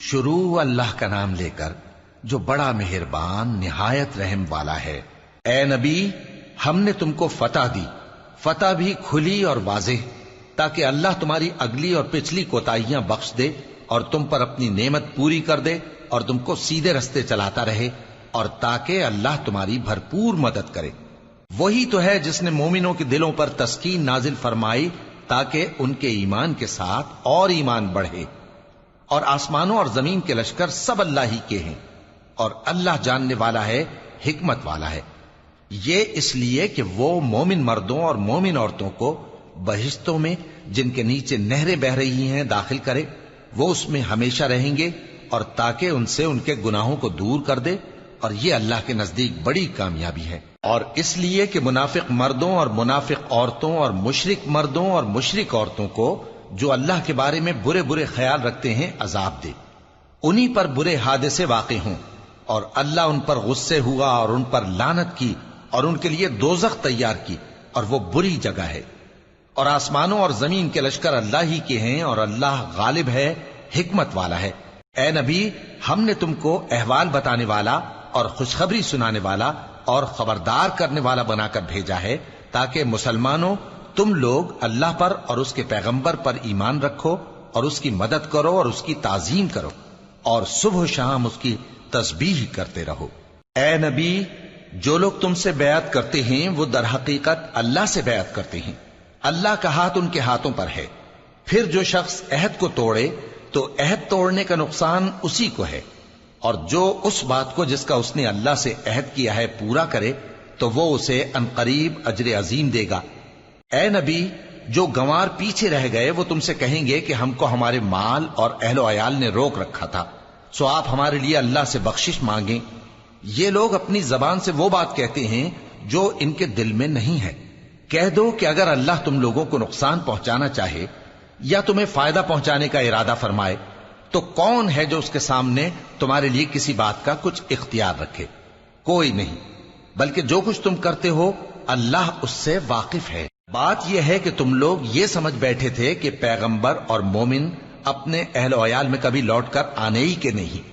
شروع اللہ کا نام لے کر جو بڑا مہربان نہایت رحم والا ہے۔ اے نبی، ہم نے تم کو فتح دی، فتح بھی کھلی اور واضح، تاکہ اللہ تمہاری اگلی اور پچھلی کوتاہیاں بخش دے اور تم پر اپنی نعمت پوری کر دے اور تم کو سیدھے رستے چلاتا رہے، اور تاکہ اللہ تمہاری بھرپور مدد کرے۔ وہی تو ہے جس نے مومنوں کے دلوں پر تسکین نازل فرمائی تاکہ ان کے ایمان کے ساتھ اور ایمان بڑھے۔ اور آسمانوں اور زمین کے لشکر سب اللہ ہی کے ہیں، اور اللہ جاننے والا ہے، حکمت والا ہے۔ یہ اس لیے کہ وہ مومن مردوں اور مومن عورتوں کو بہشتوں میں جن کے نیچے نہریں بہ رہی ہیں داخل کرے، وہ اس میں ہمیشہ رہیں گے، اور تاکہ ان سے ان کے گناہوں کو دور کر دے، اور یہ اللہ کے نزدیک بڑی کامیابی ہے۔ اور اس لیے کہ منافق مردوں اور منافق عورتوں اور مشرک مردوں اور مشرک عورتوں کو جو اللہ کے بارے میں برے برے خیال رکھتے ہیں عذاب دے، انہی پر برے حادثے واقع ہوں، اور اللہ ان پر غصے ہوا اور ان پر لعنت کی اور ان کے لیے دوزخ تیار کی، اور وہ بری جگہ ہے۔ اور آسمانوں اور زمین کے لشکر اللہ ہی کے ہیں، اور اللہ غالب ہے، حکمت والا ہے۔ اے نبی، ہم نے تم کو احوال بتانے والا اور خوشخبری سنانے والا اور خبردار کرنے والا بنا کر بھیجا ہے، تاکہ مسلمانوں تم لوگ اللہ پر اور اس کے پیغمبر پر ایمان رکھو اور اس کی مدد کرو اور اس کی تعظیم کرو، اور صبح و شام اس کی تسبیح کرتے رہو۔ اے نبی، جو لوگ تم سے بیعت کرتے ہیں وہ در حقیقت اللہ سے بیعت کرتے ہیں، اللہ کا ہاتھ ان کے ہاتھوں پر ہے۔ پھر جو شخص عہد کو توڑے تو عہد توڑنے کا نقصان اسی کو ہے، اور جو اس بات کو جس کا اس نے اللہ سے عہد کیا ہے پورا کرے تو وہ اسے عنقریب اجر عظیم دے گا۔ اے نبی، جو گنوار پیچھے رہ گئے وہ تم سے کہیں گے کہ ہم کو ہمارے مال اور اہل و عیال نے روک رکھا تھا، سو آپ ہمارے لیے اللہ سے بخشش مانگیں۔ یہ لوگ اپنی زبان سے وہ بات کہتے ہیں جو ان کے دل میں نہیں ہے۔ کہہ دو کہ اگر اللہ تم لوگوں کو نقصان پہنچانا چاہے یا تمہیں فائدہ پہنچانے کا ارادہ فرمائے تو کون ہے جو اس کے سامنے تمہارے لیے کسی بات کا کچھ اختیار رکھے؟ کوئی نہیں، بلکہ جو کچھ تم کرتے ہو اللہ اس سے واقف ہے۔ بات یہ ہے کہ تم لوگ یہ سمجھ بیٹھے تھے کہ پیغمبر اور مومن اپنے اہل و عیال میں کبھی لوٹ کر آنے ہی کے نہیں،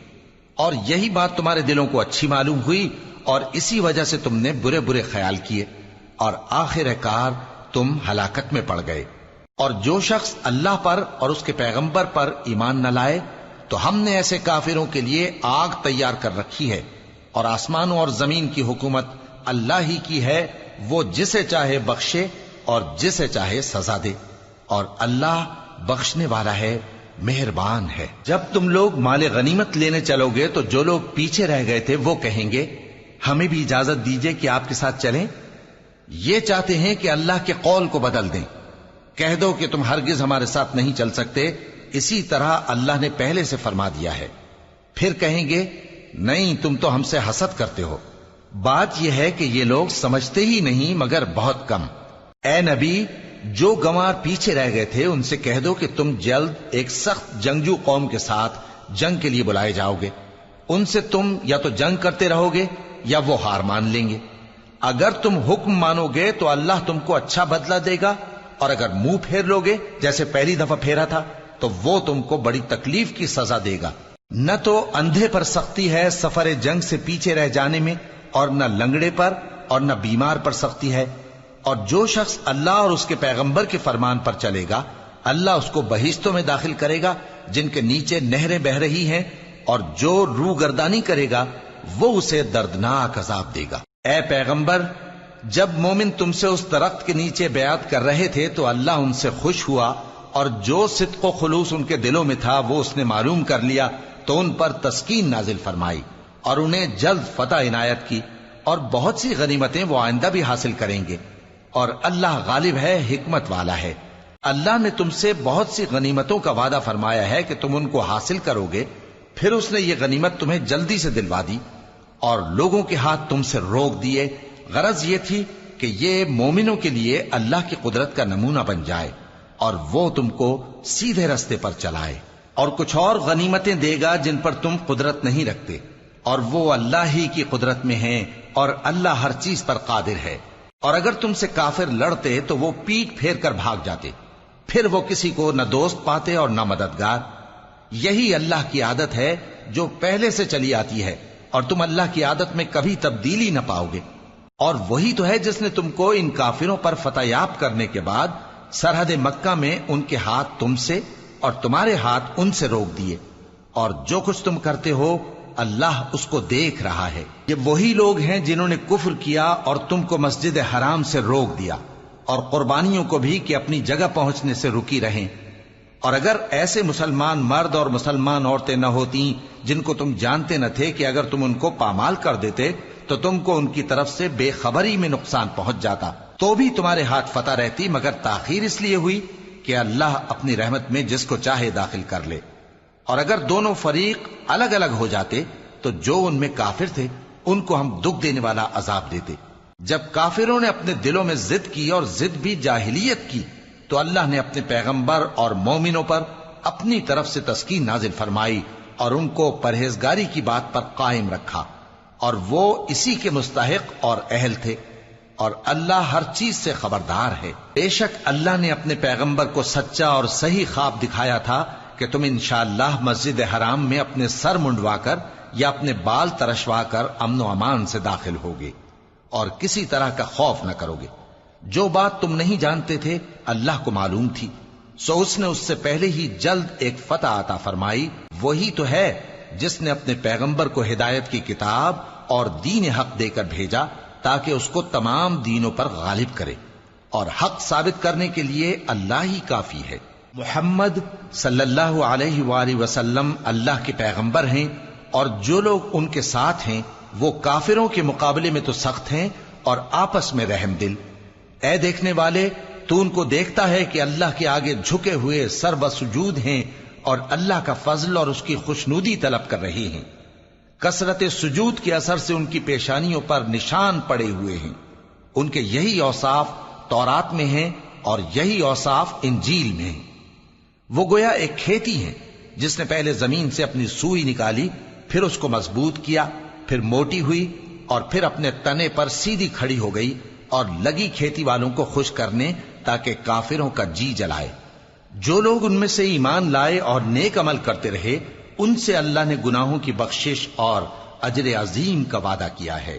اور یہی بات تمہارے دلوں کو اچھی معلوم ہوئی اور اسی وجہ سے تم نے برے برے خیال کیے، اور آخر کار تم ہلاکت میں پڑ گئے۔ اور جو شخص اللہ پر اور اس کے پیغمبر پر ایمان نہ لائے تو ہم نے ایسے کافروں کے لیے آگ تیار کر رکھی ہے، اور آسمانوں اور زمین کی حکومت اللہ ہی کی ہے، وہ جسے چاہے بخشے اور جسے چاہے سزا دے، اور اللہ بخشنے والا ہے، مہربان ہے۔ جب تم لوگ مال غنیمت لینے چلو گے تو جو لوگ پیچھے رہ گئے تھے وہ کہیں گے ہمیں بھی اجازت دیجئے کہ آپ کے ساتھ چلیں۔ یہ چاہتے ہیں کہ اللہ کے قول کو بدل دیں۔ کہہ دو کہ تم ہرگز ہمارے ساتھ نہیں چل سکتے، اسی طرح اللہ نے پہلے سے فرما دیا ہے۔ پھر کہیں گے نہیں، تم تو ہم سے حسد کرتے ہو۔ بات یہ ہے کہ یہ لوگ سمجھتے ہی نہیں مگر بہت کم۔ اے نبی، جو گنوار پیچھے رہ گئے تھے ان سے کہہ دو کہ تم جلد ایک سخت جنگجو قوم کے ساتھ جنگ کے لیے بلائے جاؤ گے، ان سے تم یا تو جنگ کرتے رہو گے یا وہ ہار مان لیں گے۔ اگر تم حکم مانو گے تو اللہ تم کو اچھا بدلہ دے گا، اور اگر منہ پھیر لو گے جیسے پہلی دفعہ پھیرا تھا تو وہ تم کو بڑی تکلیف کی سزا دے گا۔ نہ تو اندھے پر سختی ہے سفر جنگ سے پیچھے رہ جانے میں، اور نہ لنگڑے پر اور نہ بیمار پر سختی ہے۔ اور جو شخص اللہ اور اس کے پیغمبر کے فرمان پر چلے گا اللہ اس کو بہشتوں میں داخل کرے گا جن کے نیچے نہریں بہ رہی ہیں، اور جو روگردانی کرے گا وہ اسے دردناک عذاب دے گا۔ اے پیغمبر، جب مومن تم سے اس درخت کے نیچے بیعت کر رہے تھے تو اللہ ان سے خوش ہوا، اور جو صدق و خلوص ان کے دلوں میں تھا وہ اس نے معلوم کر لیا تو ان پر تسکین نازل فرمائی اور انہیں جلد فتح عنایت کی، اور بہت سی غنیمتیں وہ آئندہ بھی حاصل کریں گے، اور اللہ غالب ہے، حکمت والا ہے۔ اللہ نے تم سے بہت سی غنیمتوں کا وعدہ فرمایا ہے کہ تم ان کو حاصل کرو گے، پھر اس نے یہ غنیمت تمہیں جلدی سے دلوا دی اور لوگوں کے ہاتھ تم سے روک دیے۔ غرض یہ تھی کہ یہ مومنوں کے لیے اللہ کی قدرت کا نمونہ بن جائے اور وہ تم کو سیدھے رستے پر چلائے، اور کچھ اور غنیمتیں دے گا جن پر تم قدرت نہیں رکھتے، اور وہ اللہ ہی کی قدرت میں ہیں، اور اللہ ہر چیز پر قادر ہے۔ اور اگر تم سے کافر لڑتے تو وہ پیٹ پھیر کر بھاگ جاتے، پھر وہ کسی کو نہ دوست پاتے اور نہ مددگار۔ یہی اللہ کی عادت ہے جو پہلے سے چلی آتی ہے، اور تم اللہ کی عادت میں کبھی تبدیلی نہ پاؤ گے۔ اور وہی تو ہے جس نے تم کو ان کافروں پر فتح یاب کرنے کے بعد سرحد مکہ میں ان کے ہاتھ تم سے اور تمہارے ہاتھ ان سے روک دیے، اور جو کچھ تم کرتے ہو اللہ اس کو دیکھ رہا ہے۔ یہ وہی لوگ ہیں جنہوں نے کفر کیا اور تم کو مسجد حرام سے روک دیا، اور قربانیوں کو بھی کہ اپنی جگہ پہنچنے سے رکی رہیں۔ اور اگر ایسے مسلمان مرد اور مسلمان عورتیں نہ ہوتی جن کو تم جانتے نہ تھے کہ اگر تم ان کو پامال کر دیتے تو تم کو ان کی طرف سے بے خبری میں نقصان پہنچ جاتا، تو بھی تمہارے ہاتھ فتح رہتی، مگر تاخیر اس لیے ہوئی کہ اللہ اپنی رحمت میں جس کو چاہے داخل کر لے۔ اور اگر دونوں فریق الگ الگ ہو جاتے تو جو ان میں کافر تھے ان کو ہم دکھ دینے والا عذاب دیتے۔ جب کافروں نے اپنے دلوں میں ضد کی، اور ضد بھی جاہلیت کی، تو اللہ نے اپنے پیغمبر اور مومنوں پر اپنی طرف سے تسکین نازل فرمائی اور ان کو پرہیزگاری کی بات پر قائم رکھا، اور وہ اسی کے مستحق اور اہل تھے، اور اللہ ہر چیز سے خبردار ہے۔ بے شک اللہ نے اپنے پیغمبر کو سچا اور صحیح خواب دکھایا تھا کہ تم انشاءاللہ مسجد حرام میں اپنے سر منڈوا کر یا اپنے بال ترشوا کر امن و امان سے داخل ہوگے اور کسی طرح کا خوف نہ کرو گے۔ جو بات تم نہیں جانتے تھے اللہ کو معلوم تھی، سو اس نے اس سے پہلے ہی جلد ایک فتح عطا فرمائی۔ وہی تو ہے جس نے اپنے پیغمبر کو ہدایت کی کتاب اور دین حق دے کر بھیجا تاکہ اس کو تمام دینوں پر غالب کرے، اور حق ثابت کرنے کے لیے اللہ ہی کافی ہے۔ محمد صلی اللہ علیہ وآلہ وسلم اللہ کے پیغمبر ہیں، اور جو لوگ ان کے ساتھ ہیں وہ کافروں کے مقابلے میں تو سخت ہیں اور آپس میں رحم دل۔ اے دیکھنے والے، تو ان کو دیکھتا ہے کہ اللہ کے آگے جھکے ہوئے سر بسجود ہیں اور اللہ کا فضل اور اس کی خوشنودی طلب کر رہے ہیں۔ کثرت سجود کے اثر سے ان کی پیشانیوں پر نشان پڑے ہوئے ہیں۔ ان کے یہی اوصاف تورات میں ہیں اور یہی اوصاف انجیل میں ہیں۔ وہ گویا ایک کھیتی ہے جس نے پہلے زمین سے اپنی سوئی نکالی، پھر اس کو مضبوط کیا، پھر موٹی ہوئی، اور پھر اپنے تنے پر سیدھی کھڑی ہو گئی، اور لگی کھیتی والوں کو خوش کرنے تاکہ کافروں کا جی جلائے۔ جو لوگ ان میں سے ایمان لائے اور نیک عمل کرتے رہے ان سے اللہ نے گناہوں کی بخشش اور اجر عظیم کا وعدہ کیا ہے۔